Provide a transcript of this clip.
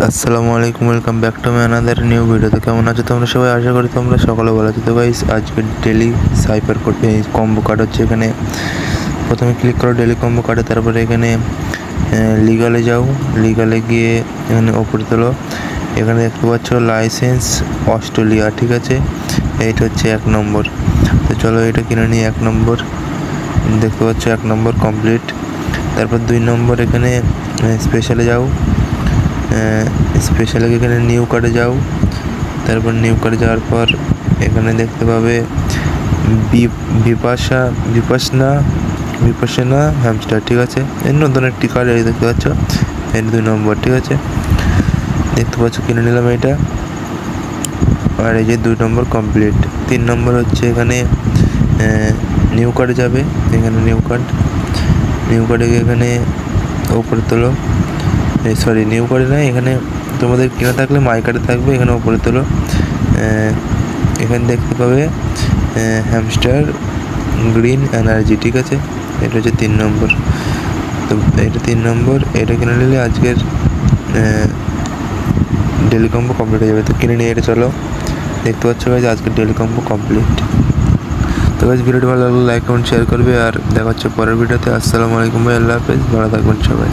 আসসালামু আলাইকুম, welcome back to my another new video. তো কেমন আছো তোমরা সবাই? আশা করি তোমরা সকলে ভালো আছো। তো গাইস, আজকে ডেলি সাইপার কোড কম্বো কার্ড হচ্ছে। এখানে প্রথমে ক্লিক করো ডেলি কম্বো কার্ডে, তারপরে এখানে লিগালে যাও। লিগালে গিয়ে এখানে ওপরে তোলো। এখানে দেখতে পাচ্ছ লাইসেন্স অস্ট্রেলিয়া, ঠিক আছে? এইটা হচ্ছে 1 নম্বর। তো চলো এটা কিনে নিই। 1 নম্বর দেখতে পাচ্ছ, 1 নম্বর কমপ্লিট। তারপর 2 নম্বর এখানে স্পেশালে যাও। স্পেশালে এখানে নিউ কার্ডে যাও। তারপর নিউ কার্ডে যাওয়ার পর এখানে দেখতে পাবে বিপাশনা হ্যামস্টার, ঠিক আছে? এর নতুন একটি কার্ড দেখতে পাচ্ছ, এর 2 নম্বর, ঠিক আছে? দেখতে পাচ্ছ কিনে নিলাম এটা। আর এই যে 2 নম্বর কমপ্লিট। 3 নম্বর হচ্ছে এখানে নিউ কার্ডে যাবে। এখানে নিউ কার্ডে এখানে উপরে তোলো। সরি, নিউ কার্ডে না, এখানে তোমাদের কেনা থাকলে মাই কার্ডে থাকবে। এখানে উপরে তোলো। এখানে দেখতে পাবে হ্যামস্টার গ্রিন এনার্জি, ঠিক আছে? এটা হচ্ছে 3 নম্বর। তো এটা 3 নম্বর। এটা কিনে নিলে আজকের ডেলি কম্বো কমপ্লিট হয়ে যাবে। তো কিনে নিয়ে এটা চলো। দেখতে পাচ্ছ গাইজ, আজকের ডেলি কম্বো কমপ্লিট। তো গাইজ, ভিডিওটি ভালো লাগলে লাইক কমেন্ট শেয়ার করবে। আর দেখা হচ্ছে পরের ভিডিওতে। আসসালামু আলাইকুম, আল্লাহ হাফেজ, ভালো থাকবেন সবাই।